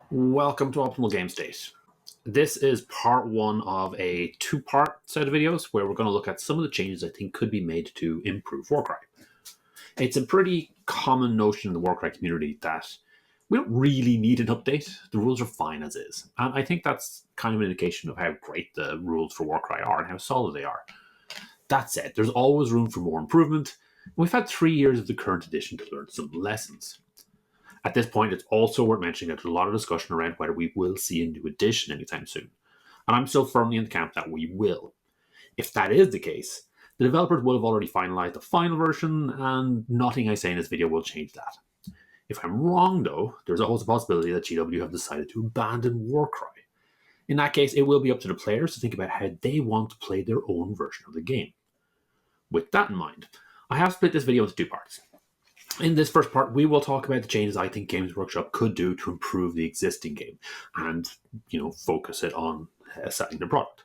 Welcome to Optimal Game State. This is part one of a two-part set of videos where we're going to look at some of the changes I think could be made to improve Warcry. It's a pretty common notion in the Warcry community that we don't really need an update. The rules are fine as is. And I think that's kind of an indication of how great the rules for Warcry are and how solid they are. That said, there's always room for more improvement. We've had 3 years of the current edition to learn some lessons. At this point, it's also worth mentioning that there's a lot of discussion around whether we will see a new edition anytime soon. And I'm still firmly in the camp that we will. If that is the case, the developers will have already finalized the final version, and nothing I say in this video will change that. If I'm wrong, though, there's always a possibility that GW have decided to abandon Warcry. In that case, it will be up to the players to think about how they want to play their own version of the game. With that in mind, I have split this video into two parts. In this first part, we will talk about the changes I think Games Workshop could do to improve the existing game and, focus it on selling their product.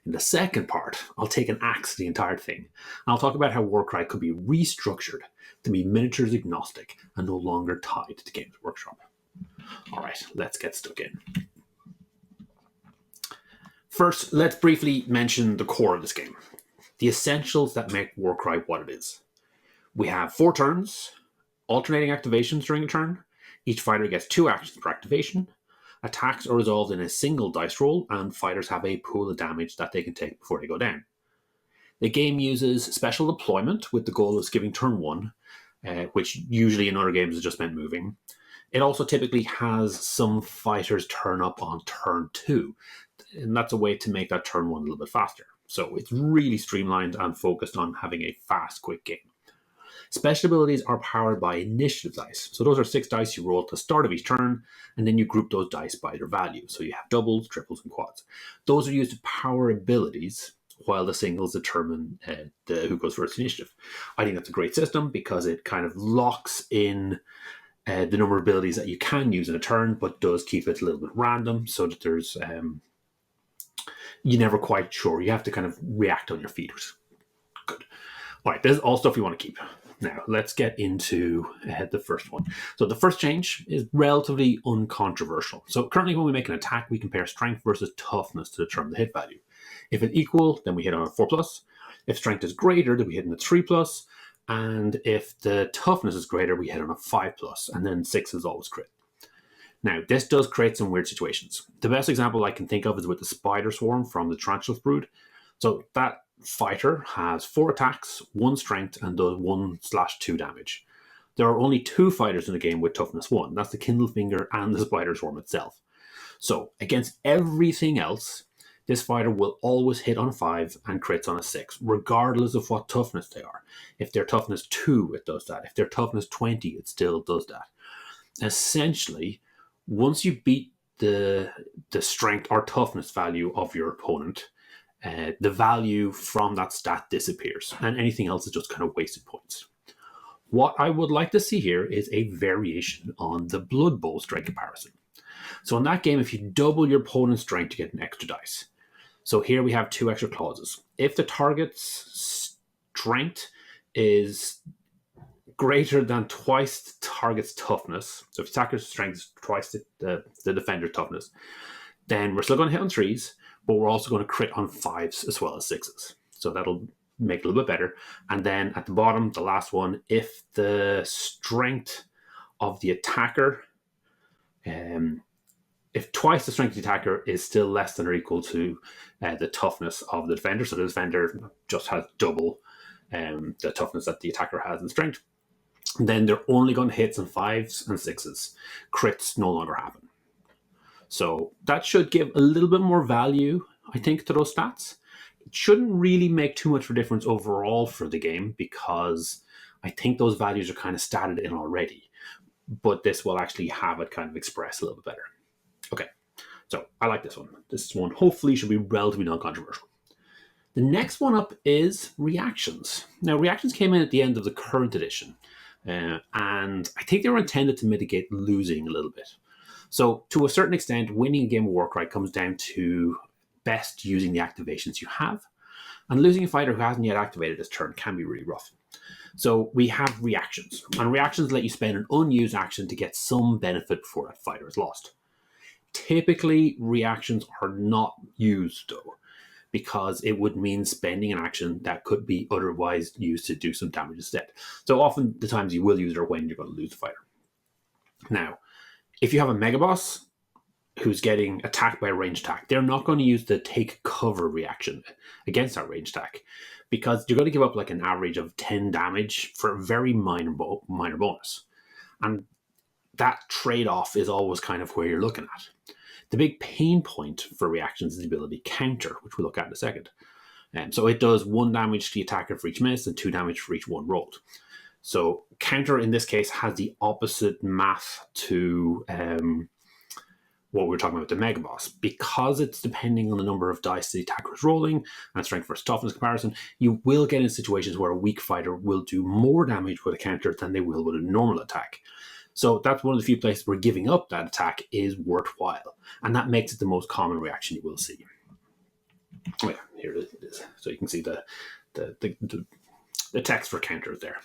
In the second part, I'll take an axe to the entire thing, and I'll talk about how Warcry could be restructured to be miniatures agnostic and no longer tied to Games Workshop. All right, let's get stuck in. First, let's briefly mention the core of this game, the essentials that make Warcry what it is. We have 4 turns, alternating activations during a turn. Each fighter gets 2 actions per activation. Attacks are resolved in a single dice roll, and fighters have a pool of damage that they can take before they go down. The game uses special deployment with the goal of skipping turn 1, which usually in other games is just meant moving. It also typically has some fighters turn up on turn 2, and that's a way to make that turn 1 a little bit faster. So it's really streamlined and focused on having a fast, quick game. Special abilities are powered by initiative dice. So those are 6 dice you roll at the start of each turn, and then you group those dice by their value. So you have doubles, triples, and quads. Those are used to power abilities, while the singles determine who goes first initiative. I think that's a great system because it kind of locks in the number of abilities that you can use in a turn, but does keep it a little bit random so that there's you're never quite sure. You have to kind of react on your feet, which is good. All right, this is all stuff you want to keep. Now, let's get into the first one. So the first change is relatively uncontroversial. So currently when we make an attack, we compare strength versus toughness to determine the hit value. If it's equal, then we hit on a 4+. If strength is greater, then we hit on a 3+. And if the toughness is greater, we hit on a 5+. And then 6 is always crit. Now, this does create some weird situations. The best example I can think of is with the Spider Swarm from the Tarantula Brood. So that fighter has 4 attacks, 1 strength, and does 1/2 damage. There are only 2 fighters in the game with toughness 1. That's the Kindlefinger and the Spider Swarm itself. So against everything else, this fighter will always hit on a 5 and crits on a 6, regardless of what toughness they are. If they're toughness 2, it does that. If they're toughness 20, it still does that. Essentially, once you beat the strength or toughness value of your opponent, the value from that stat disappears, and anything else is just kind of wasted points. What I would like to see here is a variation on the Blood Bowl strength comparison. So in that game, if you double your opponent's strength, you get an extra dice. So here we have 2 extra clauses. If the target's strength is greater than twice the target's toughness, so if the attacker's strength is twice the defender's toughness, then we're still going to hit on 3s, but we're also going to crit on 5s as well as 6s. So that'll make it a little bit better. And then at the bottom, the last one, if the strength of the attacker, if twice the strength of the attacker is still less than or equal to the toughness of the defender, so the defender just has double the toughness that the attacker has in strength, then they're only going to hit on 5s and 6s. Crits no longer happen. So that should give a little bit more value, I think, to those stats. It shouldn't really make too much of a difference overall for the game because I think those values are kind of statted in already. But this will actually have it kind of express a little bit better. Okay, so I like this one. This one hopefully should be relatively non-controversial. The next one up is reactions. Now, reactions came in at the end of the current edition, and I think they were intended to mitigate losing a little bit. So to a certain extent, winning a game of Warcry comes down to best using the activations you have, and losing a fighter who hasn't yet activated his turn can be really rough. So we have reactions, and reactions let you spend an unused action to get some benefit before that fighter is lost. Typically, reactions are not used though, because it would mean spending an action that could be otherwise used to do some damage instead. So often the times you will use it are when you're going to lose the fighter. Now, if you have a mega boss who's getting attacked by a ranged attack, they're not going to use the take cover reaction against that ranged attack, because you're going to give up like an average of 10 damage for a very minor bonus. And that trade-off is always kind of where you're looking at. The big pain point for reactions is the ability counter, which we'll look at in a second. So it does 1 damage to the attacker for each miss and 2 damage for each one rolled. So counter in this case has the opposite math to what we were talking about with the Mega Boss. Because it's depending on the number of dice the attacker is rolling and strength versus toughness comparison, you will get in situations where a weak fighter will do more damage with a counter than they will with a normal attack. So that's one of the few places where giving up that attack is worthwhile. And that makes it the most common reaction you will see. Oh yeah, here it is. So you can see the text for counters there.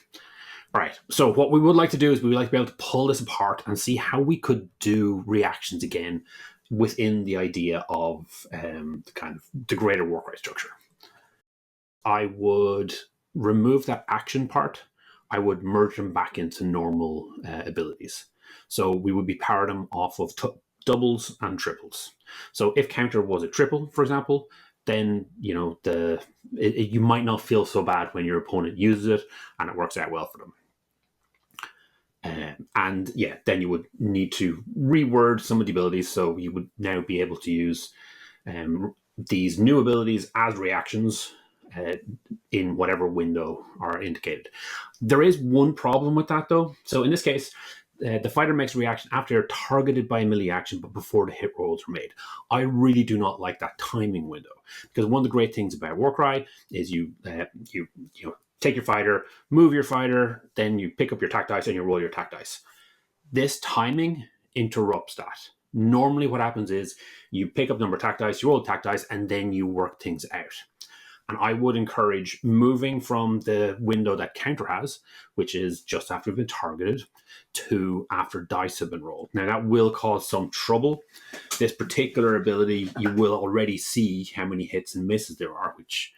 All right, so what we would like to do is we would like to be able to pull this apart and see how we could do reactions again within the idea of the greater Warcry structure. I would remove that action part. I would merge them back into normal abilities. So we would be powering them off of doubles and triples. So if counter was a triple, for example, then you might not feel so bad when your opponent uses it and it works out well for them. Then you would need to reword some of the abilities, so you would now be able to use these new abilities as reactions in whatever window are indicated. There is one problem with that though. So in this case, the fighter makes a reaction after they're targeted by a melee action, but before the hit rolls are made. I really do not like that timing window, because one of the great things about Warcry is you take your fighter, move your fighter, then you pick up your attack dice and you roll your attack dice. This timing interrupts that. Normally what happens is you pick up number of attack dice, you roll attack dice, and then you work things out. And I would encourage moving from the window that counter has, which is just after you've been targeted, to after dice have been rolled. Now that will cause some trouble. This particular ability, you will already see how many hits and misses there are, which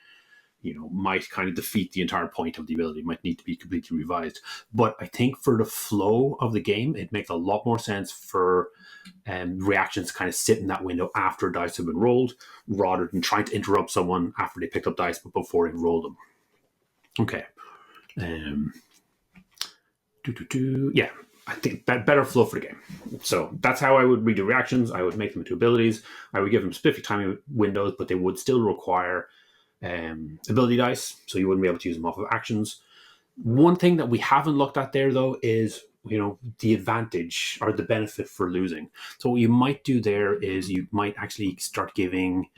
might kind of defeat the entire point of the ability. It might need to be completely revised. But I think for the flow of the game, it makes a lot more sense for reactions to kind of sit in that window after dice have been rolled, rather than trying to interrupt someone after they picked up dice but before they rolled them. Okay. Yeah, I think that better flow for the game. So that's how I would redo reactions. I would make them into abilities. I would give them specific timing windows, but they would still require ability dice, so you wouldn't be able to use them off of actions. One thing that we haven't looked at there though is the advantage or the benefit for losing. So what you might do there is you might actually start giving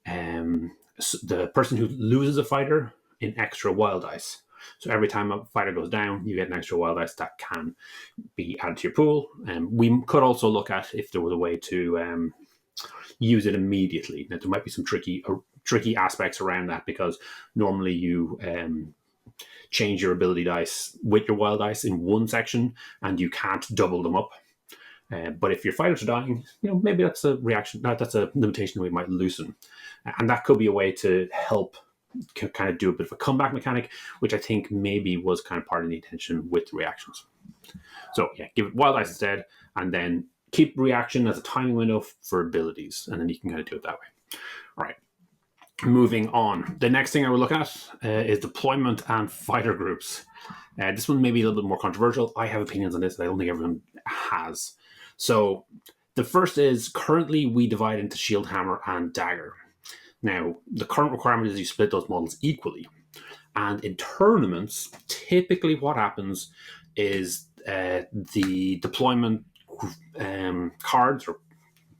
the person who loses a fighter an extra wild dice. So every time a fighter goes down, you get an extra wild dice that can be added to your pool. We could also look at if there was a way to use it immediately. Now there might be some tricky aspects around that, because normally you change your ability dice with your wild dice in one section and you can't double them up. But if your fighters are dying, maybe that's a reaction. That's a limitation we might loosen, and that could be a way to help kind of do a bit of a comeback mechanic, which I think maybe was kind of part of the intention with reactions. So yeah, give it wild dice instead, and then keep reaction as a timing window for abilities, and then you can kind of do it that way. All right. Moving on. The next thing I would look at is deployment and fighter groups. This one may be a little bit more controversial. I have opinions on this that I don't think everyone has. So the first is, currently we divide into shield hammer and dagger. Now, the current requirement is you split those models equally. And in tournaments, typically what happens is the deployment cards or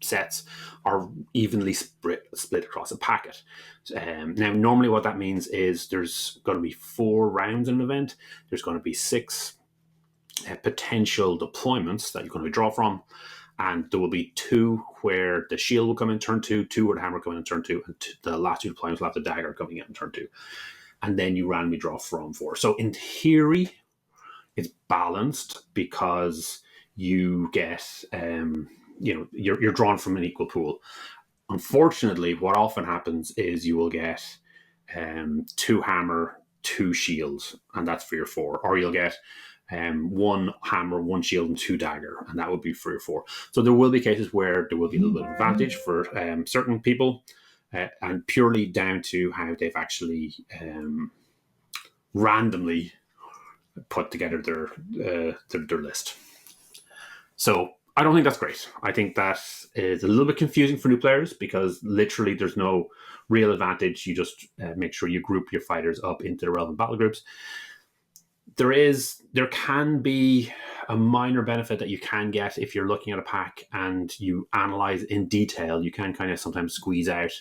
sets are evenly split across a packet. Now, normally what that means is there's going to be 4 rounds in an event. There's going to be 6 potential deployments that you're going to draw from, and there will be 2 where the shield will come in turn 2, 2 where the hammer will come in turn 2, and the last 2 deployments will have the dagger coming in turn 2. And then you randomly draw from 4. So in theory, it's balanced, because you get you're drawn from an equal pool. Unfortunately, what often happens is you will get 2 hammer, 2 shields, and that's for your 4. Or you'll get 1 hammer, 1 shield, and 2 dagger, and that would be for your 4. So there will be cases where there will be a little bit of advantage for certain people, and purely down to how they've actually randomly put together their list. So I don't think that's great. I think that is a little bit confusing for new players because literally there's no real advantage. You just make sure you group your fighters up into the relevant battle groups. There can be a minor benefit that you can get if you're looking at a pack and you analyze in detail. You can kind of sometimes squeeze out,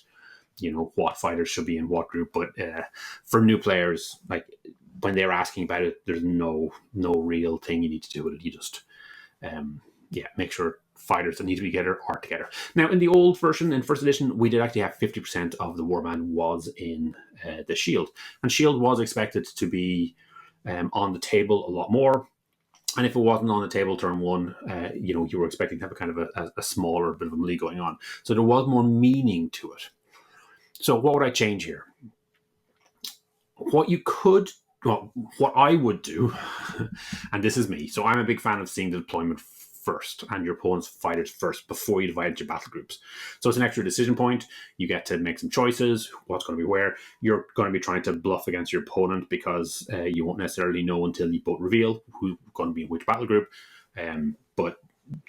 what fighters should be in what group. But for new players, like when they're asking about it, there's no real thing you need to do with it. You just make sure fighters that need to be together are together. Now, in the old version, in first edition, we did actually have 50% of the warband was in the shield. And shield was expected to be on the table a lot more. And if it wasn't on the table turn 1, you were expecting to have a kind of a smaller bit of a melee going on. So there was more meaning to it. So what would I change here? What I would do, and this is me, so I'm a big fan of seeing the deployment first and your opponent's fighters first before you divide your battle groups. So it's an extra decision point. You get to make some choices, what's going to be where. You're going to be trying to bluff against your opponent because you won't necessarily know until you both reveal who's going to be in which battle group. But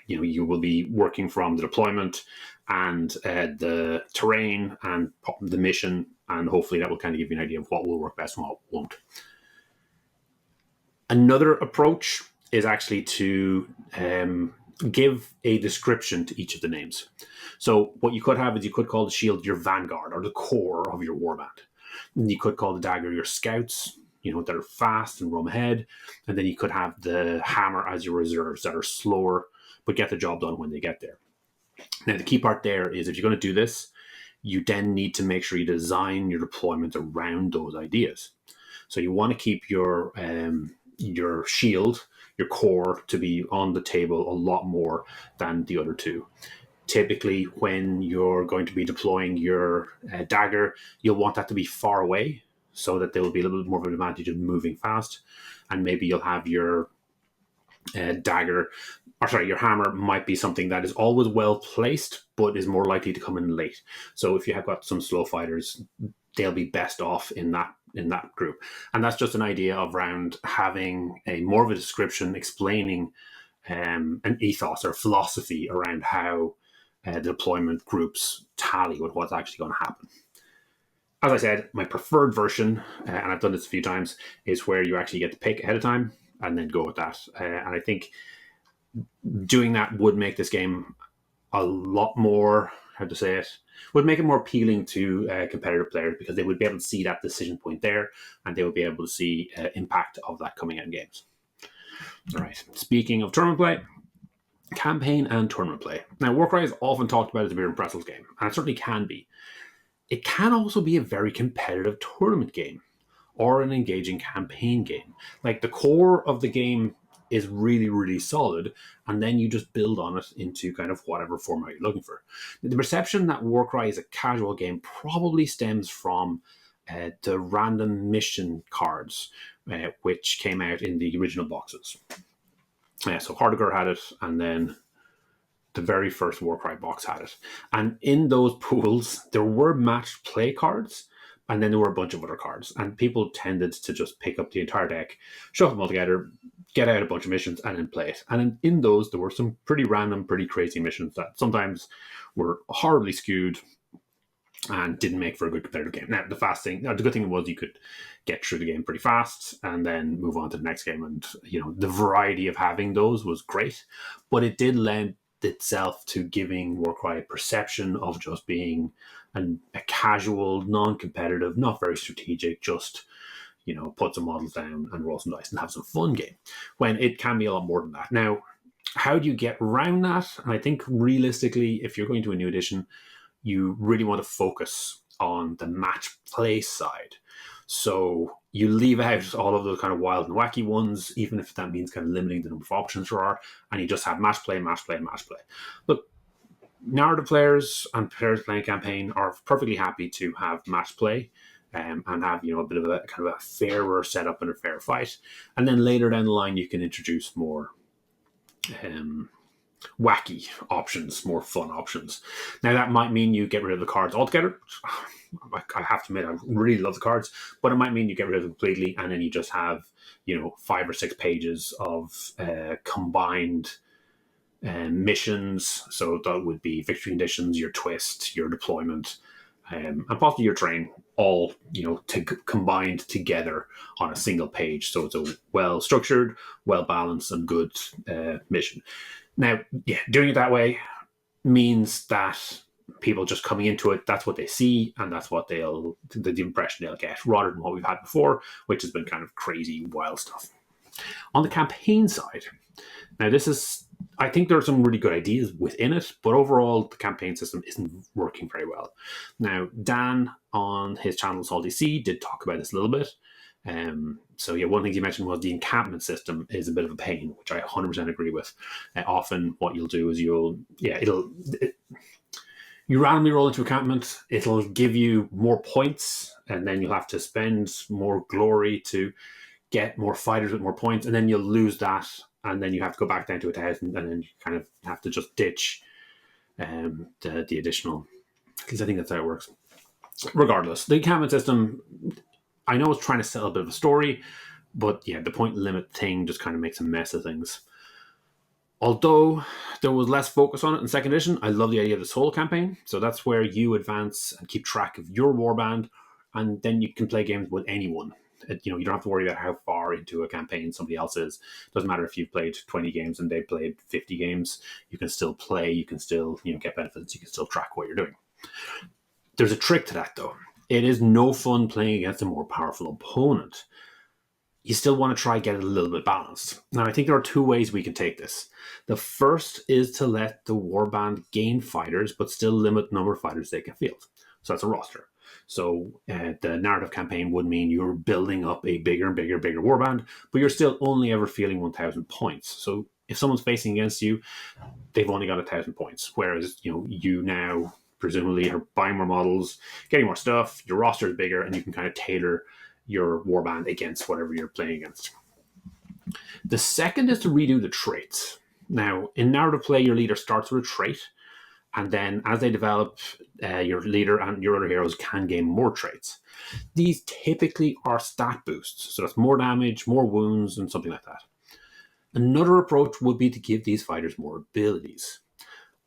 you will be working from the deployment and the terrain and the mission, and hopefully that will kind of give you an idea of what will work best and what won't. Another approach is actually to give a description to each of the names. So what you could have is you could call the shield your vanguard or the core of your warband. And you could call the dagger your scouts, that are fast and roam ahead. And then you could have the hammer as your reserves that are slower, but get the job done when they get there. Now, the key part there is if you're going to do this, you then need to make sure you design your deployment around those ideas. So you want to keep your shield, your core, to be on the table a lot more than the other two. Typically, when you're going to be deploying your dagger, you'll want that to be far away so that there will be a little bit more of an advantage of moving fast. And maybe you'll have your your hammer might be something that is always well placed, but is more likely to come in late. So if you have got some slow fighters, they'll be best off in that group. And that's just an idea around having a more of a description explaining an ethos or philosophy around how the deployment groups tally with what's actually going to happen. As I said, my preferred version, and I've done this a few times, is where you actually get to pick ahead of time and then go with that. And I think doing that would make this game a lot more, would make it more appealing to competitive players because they would be able to see that decision point there and they would be able to see impact of that coming out in games. All right. Speaking of tournament play, campaign and tournament play. Now, Warcry is often talked about as a beer and pretzels game, and it certainly can be. It can also be a very competitive tournament game or an engaging campaign game. Like the core of the game is really, really solid, and then you just build on it into kind of whatever format you're looking for. The perception that Warcry is a casual game probably stems from the random mission cards, which came out in the original boxes. So Hardiger had it, and then the very first Warcry box had it. And in those pools, there were matched play cards, and then there were a bunch of other cards. And people tended to just pick up the entire deck, shuffle them all together, get out a bunch of missions, and then play it. And in those, there were some pretty random, pretty crazy missions that sometimes were horribly skewed and didn't make for a good competitive game. Now, the good thing was you could get through the game pretty fast and then move on to the next game. And, the variety of having those was great. But it did lend itself to giving Warcry a perception of just being a casual, non-competitive, not very strategic, just put some models down and roll some dice and have some fun game, when it can be a lot more than that. Now, how do you get around that? And I think realistically, if you're going to a new edition, you really want to focus on the match play side. So you leave out all of those kind of wild and wacky ones, even if that means kind of limiting the number of options there are, and you just have match play, match play, match play. Look, narrative players and players playing campaign are perfectly happy to have match play. And have a bit of a kind of a fairer setup and a fair fight, and then later down the line you can introduce more wacky options, more fun options. Now that might mean you get rid of the cards altogether. I have to admit, I really love the cards, but it might mean you get rid of them completely, and then you just have 5 or 6 pages of combined missions. So that would be victory conditions, your twist, your deployment, and possibly your train, all combined together on a single page. So it's a well structured, well balanced, and good mission. Now, doing it that way means that people just coming into it, that's what they see, and that's what the impression they'll get, rather than what we've had before, which has been kind of crazy, wild stuff. On the campaign side, now I think there are some really good ideas within it, but overall the campaign system isn't working very well. Now, Dan on his channel Salty Sea did talk about this a little bit. One thing he mentioned was the encampment system is a bit of a pain, which I 100% agree with. Often what you'll do is you randomly roll into encampment, it'll give you more points, and then you'll have to spend more glory to get more fighters with more points, and then you'll lose that, and then you have to go back down to 1,000, and then you kind of have to just ditch the additional. At least I think that's how it works. Regardless, the encampment system, I know it's trying to sell a bit of a story, but the point limit thing just kind of makes a mess of things. Although there was less focus on it in second edition, I love the idea of the solo campaign. So that's where you advance and keep track of your warband, and then you can play games with anyone. You don't have to worry about how far into a campaign somebody else is. It doesn't matter if you've played 20 games and they've played 50 games. You can still play. You can still get benefits. You can still track what you're doing. There's a trick to that, though. It is no fun playing against a more powerful opponent. You still want to try get it a little bit balanced. Now, I think there are 2 ways we can take this. The first is to let the warband gain fighters, but still limit the number of fighters they can field. So that's a roster. So the narrative campaign would mean you're building up a bigger and bigger warband, but you're still only ever fielding 1,000 points. So if someone's facing against you, they've only got 1,000 points. Whereas you now presumably are buying more models, getting more stuff, your roster is bigger, and you can kind of tailor your warband against whatever you're playing against. The second is to redo the traits. Now, in narrative play, your leader starts with a trait, and then as they develop, your leader and your other heroes can gain more traits. These typically are stat boosts, so that's more damage, more wounds, and something like that. Another approach would be to give these fighters more abilities.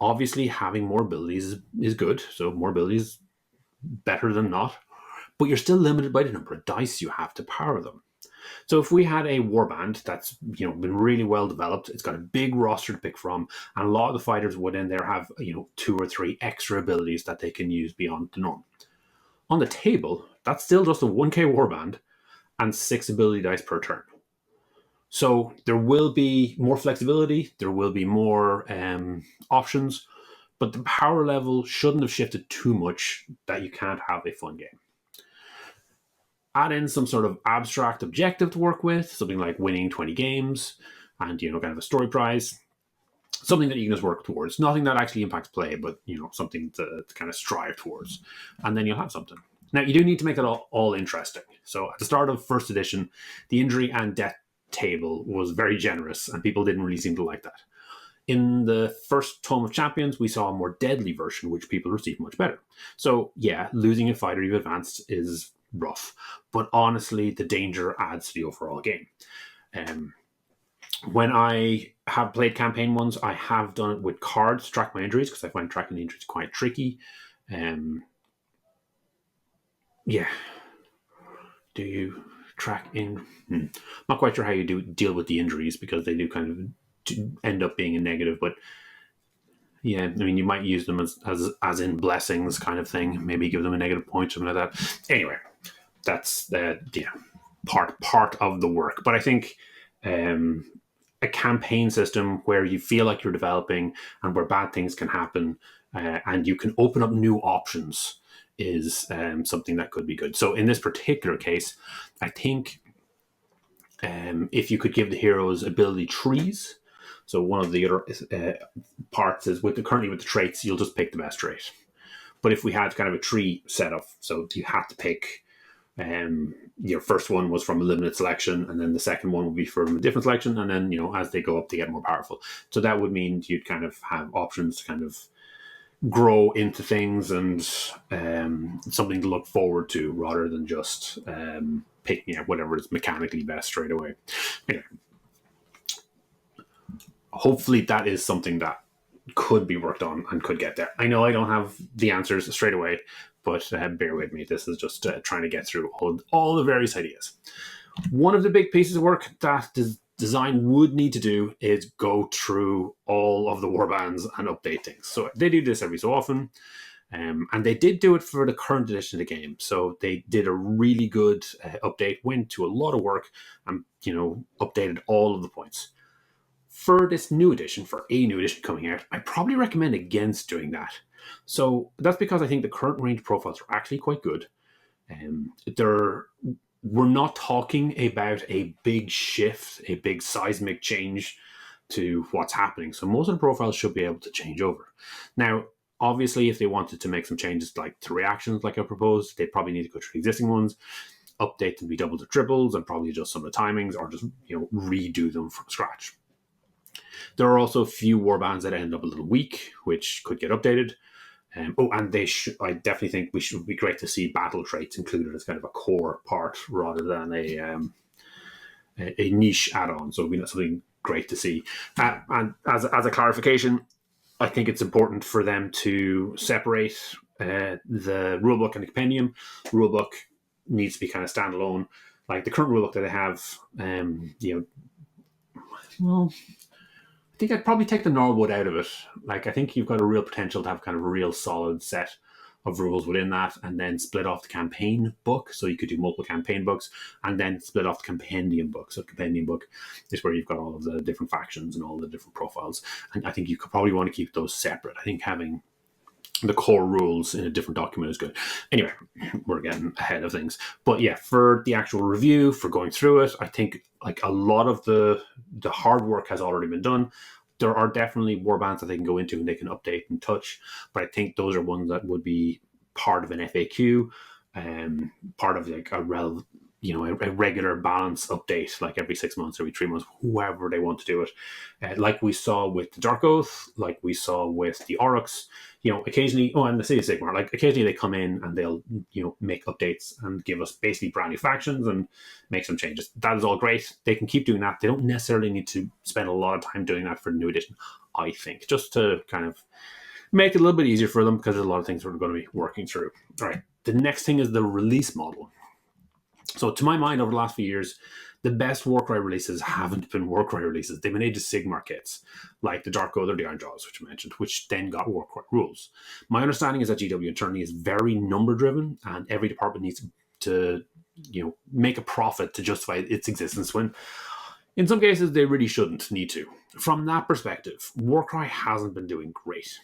Obviously, having more abilities is good, so more abilities better than not, but you're still limited by the number of dice you have to power them. So if we had a warband that's been really well developed, it's got a big roster to pick from, and a lot of the fighters within there have 2 or 3 extra abilities that they can use beyond the norm. On the table, that's still just a 1k warband and 6 ability dice per turn. So there will be more flexibility, there will be more options, but the power level shouldn't have shifted too much that you can't have a fun game. Add in some sort of abstract objective to work with, something like winning 20 games and, kind of a story prize. Something that you can just work towards. Nothing that actually impacts play, but, something to kind of strive towards. And then you'll have something. Now, you do need to make it all interesting. So at the start of first edition, the injury and death table was very generous, and people didn't really seem to like that. In the first Tome of Champions, we saw a more deadly version, which people received much better. So, losing a fighter you've advanced is rough, but honestly the danger adds to the overall game. When I have played campaign ones, I have done it with cards to track my injuries, because I find tracking the injuries quite tricky. Do you track in? Not quite sure how you deal with the injuries, because they do kind of end up being a negative, but you might use them as in blessings kind of thing. Maybe give them a negative point, something like that. Anyway, that's part of the work. But I think a campaign system where you feel like you're developing and where bad things can happen, and you can open up new options is something that could be good. So in this particular case, I think if you could give the heroes ability trees, So one of the other parts is currently with the traits, you'll just pick the best trait. But if we had kind of a tree set up, so you had to pick your first one was from a limited selection, and then the second one would be from a different selection, and then as they go up, they get more powerful. So that would mean you'd kind of have options to kind of grow into things and something to look forward to rather than just picking out whatever is mechanically best straight away. Anyway, hopefully that is something that could be worked on and could get there. I know I don't have the answers straight away, but bear with me. This is just trying to get through all the various ideas. One of the big pieces of work that design would need to do is go through all of the warbands and update things. So they do this every so often, and they did do it for the current edition of the game. So they did a really good update, went to a lot of work, and updated all of the points. For this new edition, for a new edition coming out, I probably recommend against doing that. So that's because I think the current range profiles are actually quite good. We're not talking about a big shift, a big seismic change to what's happening. So most of the profiles should be able to change over. Now, obviously, if they wanted to make some changes like to reactions like I proposed, they probably need to go through the existing ones, update them to be doubles or triples, and probably adjust some of the timings or just redo them from scratch. There are also a few warbands that end up a little weak, which could get updated. And I definitely think we should be great to see battle traits included as kind of a core part rather than a niche add-on. So that's something great to see. And as a clarification, I think it's important for them to separate the rulebook and the compendium. The rulebook needs to be kind of standalone. Like the current rulebook that I have, I think I'd probably take the Norwood out of it. Like, I think you've got a real potential to have kind of a real solid set of rules within that, and then split off the campaign book. So you could do multiple campaign books, and then split off the compendium book. So the compendium book is where you've got all of the different factions and all the different profiles. And I think you could probably want to keep those separate. I think having the core rules in a different document is good. Anyway, we're getting ahead of things. But yeah, for the actual review, for going through it, I think like a lot of the hard work has already been done. There are definitely warbands that they can go into and they can update and touch, but I think those are ones that would be part of an FAQ, part of like a regular balance update, like every 6 months, every 3 months, whoever they want to do it. Like we saw with the Dark Oath, like we saw with the Oryx, occasionally, and the City of Sigmar, like occasionally they come in and they'll, make updates and give us basically brand new factions and make some changes. That is all great. They can keep doing that. They don't necessarily need to spend a lot of time doing that for the new edition, I think, just to kind of make it a little bit easier for them because there's a lot of things we're going to be working through. All right. The next thing is the release model. So to my mind, over the last few years, the best Warcry releases haven't been Warcry releases. They've been Age of Sigmar kits, like the Dark Oath or the Iron Jaws, which I mentioned, which then got Warcry rules. My understanding is that GW internally is very number-driven, and every department needs to, make a profit to justify its existence, when in some cases they really shouldn't need to. From that perspective, Warcry hasn't been doing great.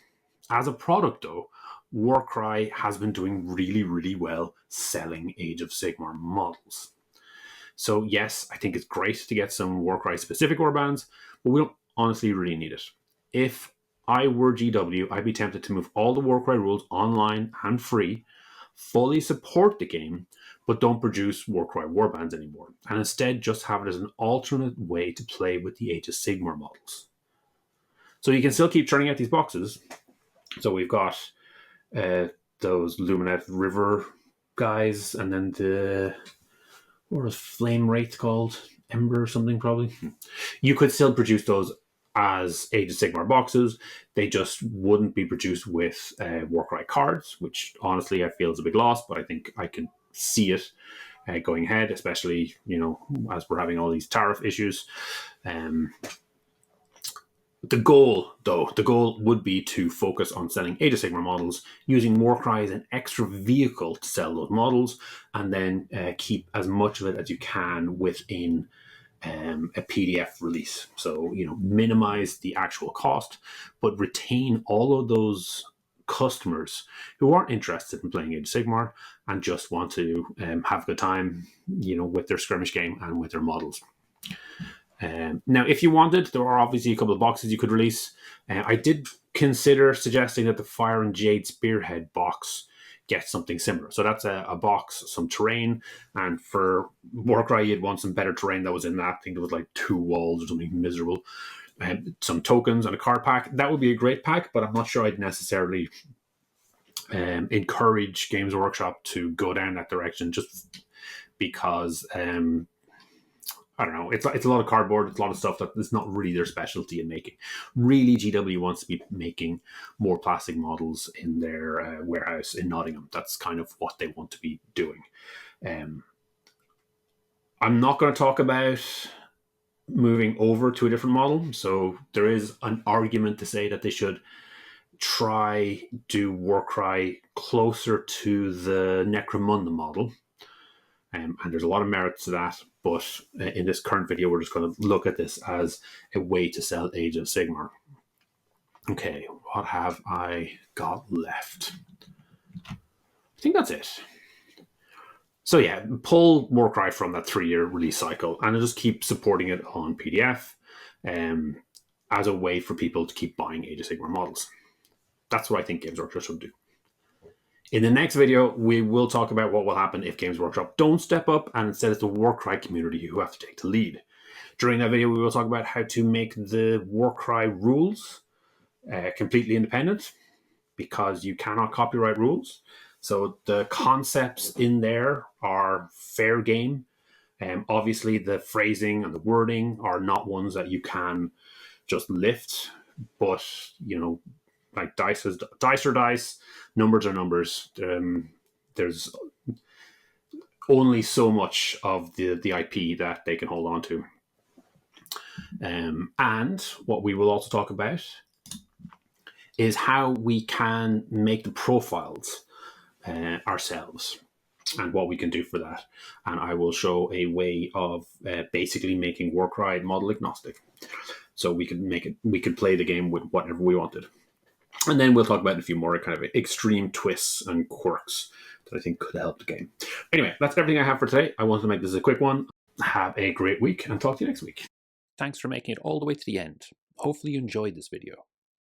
As a product, though, Warcry has been doing really, really well selling Age of Sigmar models. So yes, I think it's great to get some Warcry specific warbands, but we don't honestly really need it. If I were GW, I'd be tempted to move all the Warcry rules online and free, fully support the game, but don't produce Warcry warbands anymore, and instead just have it as an alternate way to play with the Age of Sigmar models. So you can still keep churning out these boxes. So we've got those Lumineth River guys, and then what was Flame Wraith called? Ember or something, probably. You could still produce those as Age of Sigmar boxes. They just wouldn't be produced with Warcry cards, which honestly I feel is a big loss, but I think I can see it going ahead, especially, as we're having all these tariff issues. The goal would be to focus on selling Age of Sigmar models, using Warcry as an extra vehicle to sell those models, and then keep as much of it as you can within a PDF release. So, minimize the actual cost, but retain all of those customers who aren't interested in playing Age of Sigmar and just want to have a good time, with their skirmish game and with their models. Now, if you wanted, there are obviously a couple of boxes you could release. I did consider suggesting that the Fire and Jade Spearhead box get something similar. So that's a box, some terrain, and for Warcry, you'd want some better terrain that was in that. I think it was like 2 walls or something miserable. Some tokens and a card pack. That would be a great pack, but I'm not sure I'd necessarily encourage Games Workshop to go down that direction, just because I don't know. It's a lot of cardboard. It's a lot of stuff that is not really their specialty in making. Really, GW wants to be making more plastic models in their warehouse in Nottingham. That's kind of what they want to be doing. I'm not going to talk about moving over to a different model. So there is an argument to say that they should try do Warcry closer to the Necromunda model. And there's a lot of merit to that, but in this current video, we're just going to look at this as a way to sell Age of Sigmar. Okay, what have I got left? I think that's it. So yeah, pull Warcry from that 3-year release cycle, and I'll just keep supporting it on PDF as a way for people to keep buying Age of Sigmar models. That's what I think Games Workshop should do. In the next video, we will talk about what will happen if Games Workshop don't step up, and instead it's the Warcry community who have to take the lead. During that video, we will talk about how to make the Warcry rules completely independent, because you cannot copyright rules. So the concepts in there are fair game. Obviously, the phrasing and the wording are not ones that you can just lift, but, you know, like dice are dice, numbers are numbers. There's only so much of the IP that they can hold on to. And what we will also talk about is how we can make the profiles ourselves and what we can do for that. And I will show a way of basically making Warcry model agnostic. So we could play the game with whatever we wanted. And then we'll talk about a few more kind of extreme twists and quirks that I think could help the game. Anyway, that's everything I have for today. I wanted to make this a quick one. Have a great week, and talk to you next week. Thanks for making it all the way to the end. Hopefully you enjoyed this video.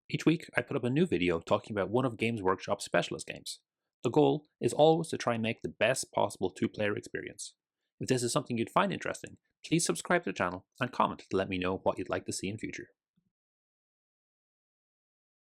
Each week, I put up a new video talking about one of Games Workshop's specialist games. The goal is always to try and make the best possible 2-player experience. If this is something you'd find interesting, please subscribe to the channel and comment to let me know what you'd like to see in future.